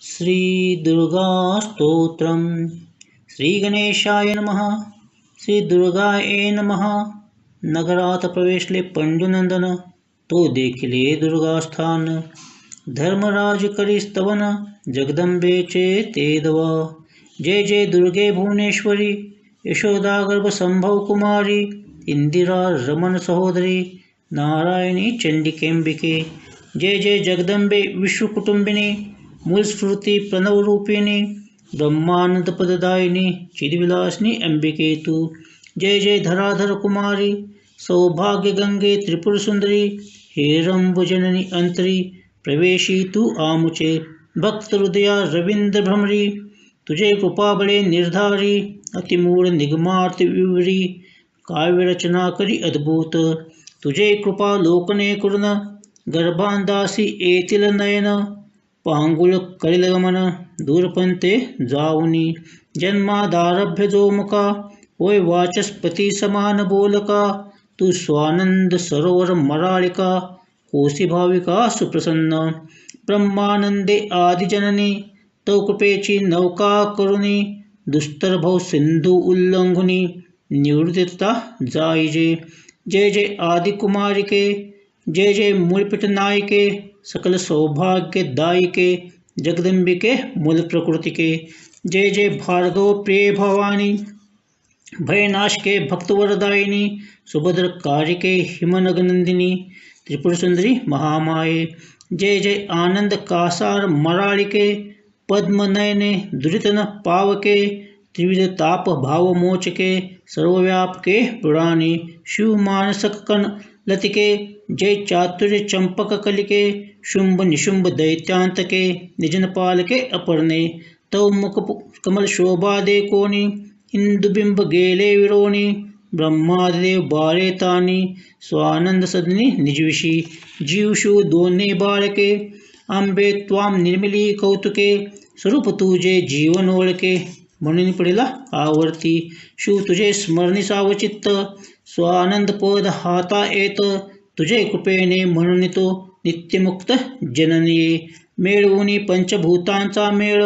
श्री दुर्गा स्तोत्रम। श्री गणेशाय नमः। श्री दुर्गाये नमः। नगरात प्रवेशले पंडुनंदन, तो देखिले दुर्गास्थान। धर्मराज करी स्तवन, जगदंबेचे ते दवा। जय जय दुर्गे भुवनेश्वरी, यशोदा गर्भ संभव कुमारी, इंदिरा रमण सहोदरी, नारायणी चंडिकेंबिके। जय जय जगदंबे विश्वकुटुंबिनी, मूल स्फूर्ति प्रणव रूपिणी, ब्रह्मानंद पददायिनी, चिदविलासिनी अंबिके तू। जय जय धराधर कुमारी, सौभाग्य गंगे त्रिपुर सुंदरी, हेरंब जननी अंतरी, प्रवेशी तू आमुचे। भक्त हृदया रविंद्र भ्रमरी, तुझे कृपा बड़े निर्धारी, अतिमूढ़ निगमार्थ विवरी, काव्य रचना करी अद्भुत। तुझे कृपा लोकने कुर्न, गर्भांदासी येतील नयन, पांगुळ कलिलगमन दूरपंते जाऊनी। जन्मादारभ्य जो मुका, होय वाचस्पती समान बोलका, तू स्वानंद सरोवर मराळिका, कोसी भाविका सुप्रसन्न। ब्रह्मानंदे आदिजननी, तव कृपेची नौका करुणी, दुस्तर भव सिंधू उल्लंघुनी, निवृत्ता जाईजे। जय जय आदिकुमारिके, जय जय मूलपीठ नायिके, सकल सौभाग्य दायिके, जगदंबिके मूल प्रकृतिके। जय जय भार्गव प्रिय भवानी, भयनाशके भक्तवरदायिनी, सुभद्र कारिके हिमनगनंदिनी, त्रिपुर सुंदरी महामाये। जय जय आनंद कासार मराळिके, पद्मनयने दुरितन पावके, त्रिविध ताप भाव मोचके, सर्वव्यापके पुराणी। शिव मानसक कण लतिके, जय चातुर्य चंपक कलिके, शुंभ निशुंभ दैत्यांतके, निजन पालके अपर्णे। तव मुख कमल शोभा दे कोणी, इंदुबिंब गेले विरोणी, ब्रह्मादेव बाळे तानी, स्वानंद सदनी निजविशी। जीव शिव दोन्ही बाळके, आंबे त्वाम निर्मिली कौतुके, स्वरूप तुझे जीवन ओळखे, म्हणून पडिला आवर्ती। शिव तुझे स्मरणी सावचित्त, स्वानंद पद हाता येत, तुझे कृपेने म्हणून तो नित्यमुक्त जननीये। मेळवुनी पंचभूतांचा मेळ,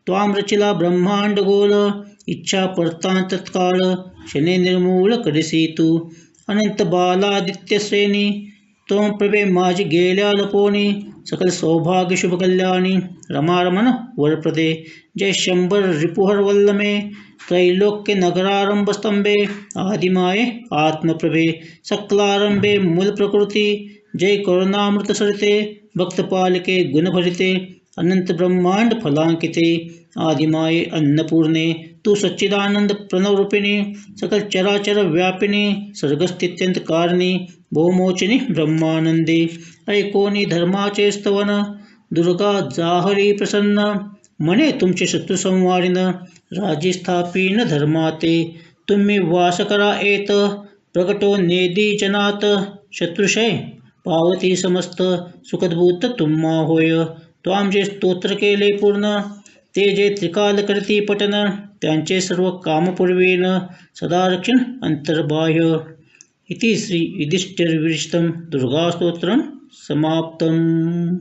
त्वाम रचिला ब्रह्मांड गोल, इच्छा परतां तत्काळ, शने निर्मूळ करिसी तू। अनंत बालादित्य श्रेणी, त्वं प्रभे माझी गेल्या लपोनी, सकल सौभाग्य शुभ कल्याणी, रमारमण वरप्रदे। जय शंबर रिपुहर वल्लमे, त्रैलोक्य नगरारंभ स्तंभे, आदिमाये आत्मप्रभे, सकलारंभे मूल प्रकृति। जय करुणामृत सरिते, भक्तपालके गुणभरिते, अनंत ब्रह्मांड फलांकिते, आदिमाये अन्नपूर्णे। तू सच्चिदानंद प्रणव रूपिणी, सकल चराचर व्यापिनी, सर्गस्थित्यंत कारिणी, भवमोचिनी ब्रह्मानंदी। ऐकोनी धर्माचे स्तवन, दुर्गा जाहरी प्रसन्न, म्हणे तुमचे शत्रु संवारिन, राजी स्थापीन धर्माते। तुम्ही वास करा येत, प्रगटो नेदी जनात, शत्रुशय पावती समस्त, सुखद्भूत तुम्हा होय। त्वाम जे स्तोत्र केले पूर्ण, ते जे त्रिकाल करती पठन, त्यांचे सर्व काम पूर्वेन, सदा रक्षण अंतर्बाह्य। इति श्री युधिष्ठिर विरचितं दुर्गास्तोत्रं समाप्तम्।